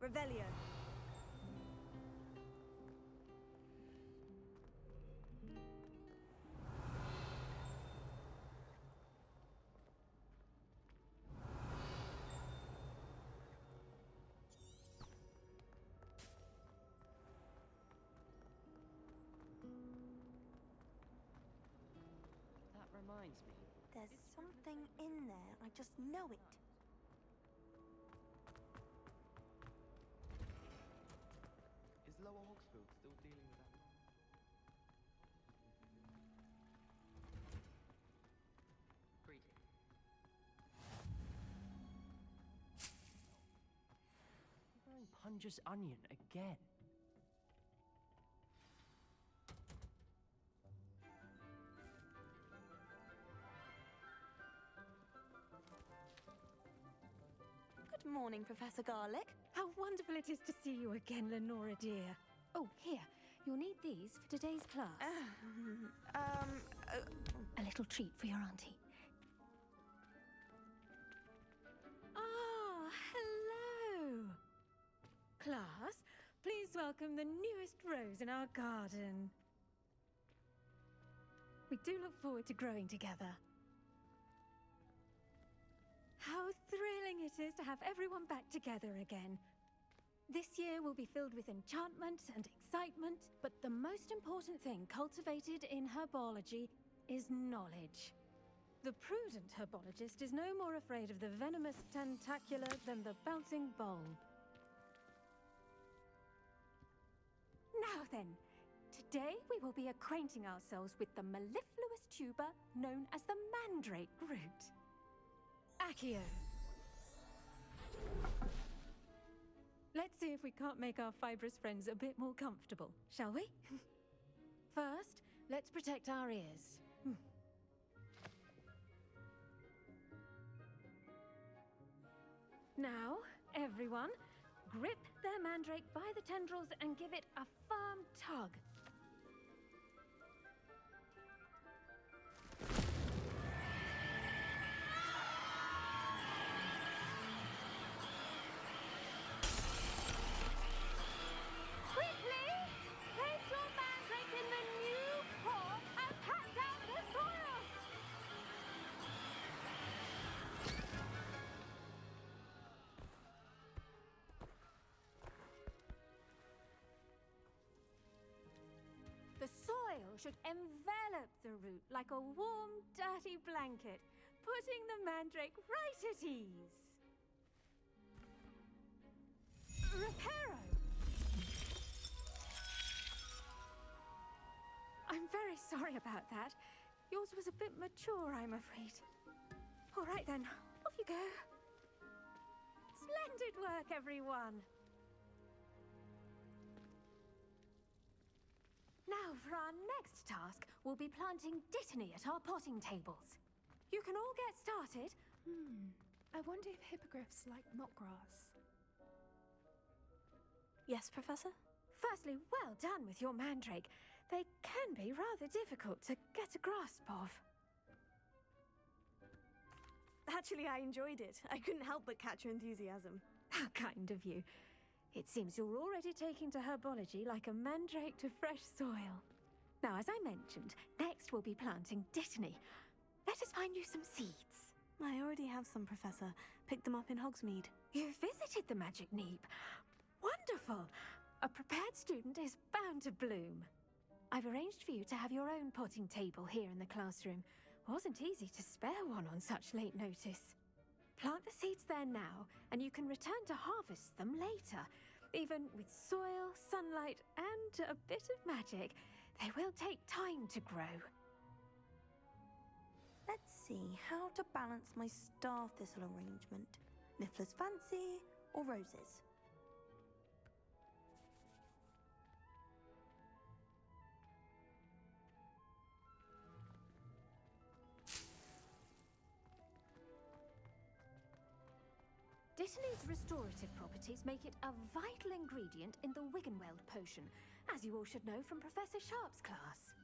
Revelio. That reminds me. There's something in there. I just know it. Is Lower Hogwarts still dealing with that? Greeting. You're wearing Punja's onion again. Good morning, Professor Garlic. How wonderful it is to see you again, Lenora dear. Oh, here. You'll need these for today's class. A little treat for your auntie. Ah, hello. Class, please welcome the newest rose in our garden. We do look forward to growing together. How thrilling it is to have everyone back together again. This year will be filled with enchantment and excitement, but the most important thing cultivated in herbology is knowledge. The prudent herbologist is no more afraid of the venomous tentacular than the bouncing bulb. Now then, today we will be acquainting ourselves with the mellifluous tuber known as the mandrake root. Accio. Let's see if we can't make our fibrous friends a bit more comfortable, shall we? First, let's protect our ears. Now, everyone, grip their mandrake by the tendrils and give it a firm tug. The soil should envelop the root like a warm, dirty blanket, putting the mandrake right at ease. Reparo! I'm very sorry about that. Yours was a bit mature, I'm afraid. All right then, off you go. Splendid work, everyone! Now, for our next task, we'll be planting dittany at our potting tables. You can all get started. I wonder if hippogriffs like mock grass. Yes, Professor? Firstly, well done with your mandrake. They can be rather difficult to get a grasp of. Actually, I enjoyed it. I couldn't help but catch your enthusiasm. How kind of you. It seems you're already taking to herbology like a mandrake to fresh soil. Now, as I mentioned, next we'll be planting dittany. Let us find you some seeds. I already have some, Professor. Picked them up in Hogsmeade. You visited the Magic Neep. Wonderful! A prepared student is bound to bloom. I've arranged for you to have your own potting table here in the classroom. Wasn't easy to spare one on such late notice. Plant the seeds there now, and you can return to harvest them later. Even with soil, sunlight, and a bit of magic, they will take time to grow. Let's see how to balance my star thistle arrangement. Niffler's fancy or roses? Dittany's restorative properties make it a vital ingredient in the Wiggenweld potion, as you all should know from Professor Sharp's class.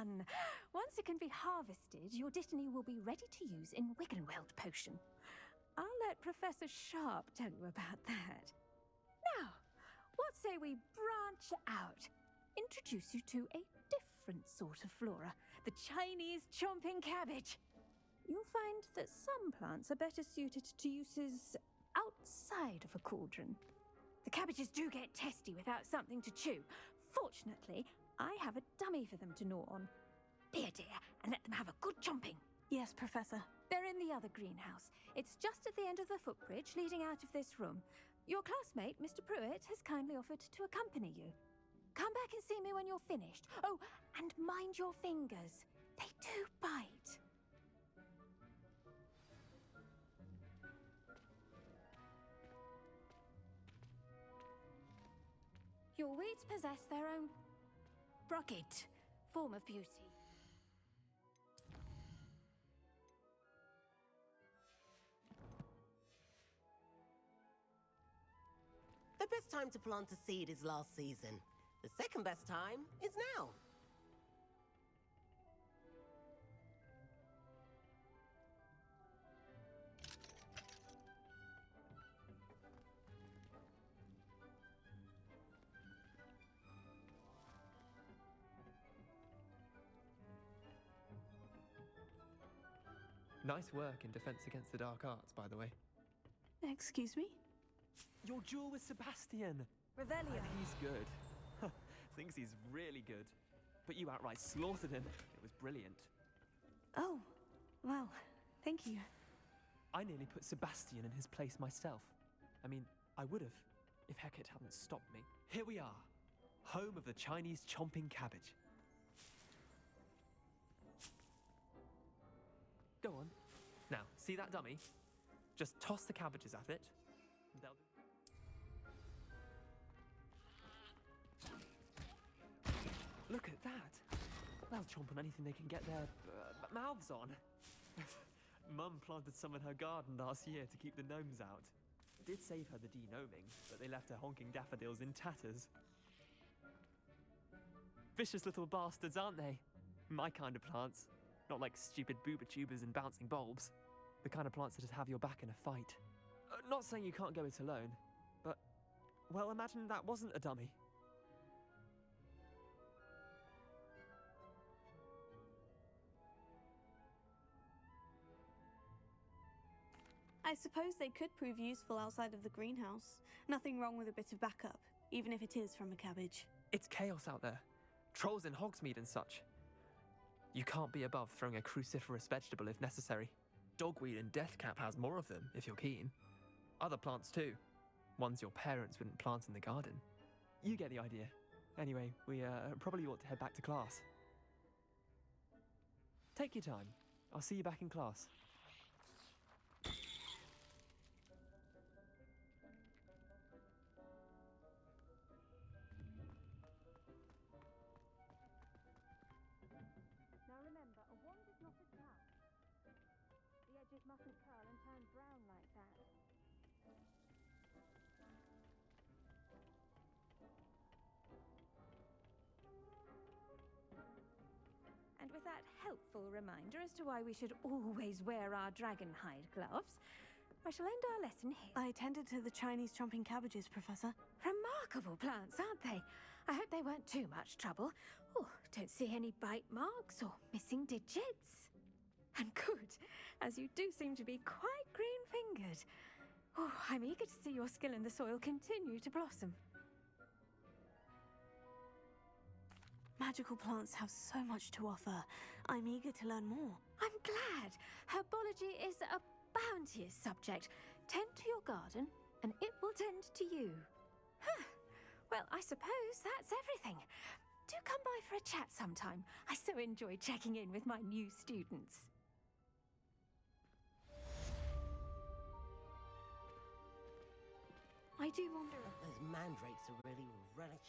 fun. Once it can be harvested, your Dittany will be ready to use in Wiggenweld potion. I'll let Professor Sharp tell you about that. Now, what say we branch out? Introduce you to a different sort of flora, the Chinese chomping cabbage. You'll find that some plants are better suited to uses outside of a cauldron. The cabbages do get testy without something to chew. Fortunately, I have a dummy for them to gnaw on. Be a dear and let them have a good chomping. Yes, Professor. They're in the other greenhouse. It's just at the end of the footbridge leading out of this room. Your classmate, Mr. Pruitt, has kindly offered to accompany you. Come back and see me when you're finished. Oh, and mind your fingers. They do bite. Your weeds possess their own rugged form of beauty. The best time to plant a seed is last season. The second best time is now. Nice work in Defense Against the Dark Arts, by the way. Excuse me? Your duel with Sebastian! Revelio. And he's good. Thinks he's really good. But you outright slaughtered him. It was brilliant. Oh, well, thank you. I nearly put Sebastian in his place myself. I mean, I would have, if Hecate hadn't stopped me. Here we are, home of the Chinese chomping cabbage. Go on. Now, see that dummy? Just toss the cabbages at it. And they'll... Look at that! They'll chomp on anything they can get their mouths on. Mum planted some in her garden last year to keep the gnomes out. Did save her the de-gnoming, but they left her honking daffodils in tatters. Vicious little bastards, aren't they? My kind of plants. Not like stupid booba tubers and bouncing bulbs. The kind of plants that'd have your back in a fight. Not saying you can't go it alone, but... well, imagine that wasn't a dummy. I suppose they could prove useful outside of the greenhouse. Nothing wrong with a bit of backup, even if it is from a cabbage. It's chaos out there. Trolls in Hogsmeade and such. You can't be above throwing a cruciferous vegetable if necessary. Dogweed and deathcap has more of them, if you're keen. Other plants too. Ones your parents wouldn't plant in the garden. You get the idea. Anyway, we probably ought to head back to class. Take your time. I'll see you back in class. Now remember, a wand is not a trap. The edges mustn't curl and turn brown like that. And with that helpful reminder as to why we should always wear our dragon hide gloves, I shall end our lesson here. I tended to the Chinese chomping cabbages, Professor. Remarkable plants, aren't they? I hope they weren't too much trouble. Oh, don't see any bite marks or missing digits. And good, as you do seem to be quite green-fingered. Oh, I'm eager to see your skill in the soil continue to blossom. Magical plants have so much to offer. I'm eager to learn more. I'm glad. Herbology is a bounteous subject. Tend to your garden, and it will tend to you. Huh. Well, I suppose that's everything. Do come by for a chat sometime. I so enjoy checking in with my new students. I do wonder... Those mandrakes are really relishing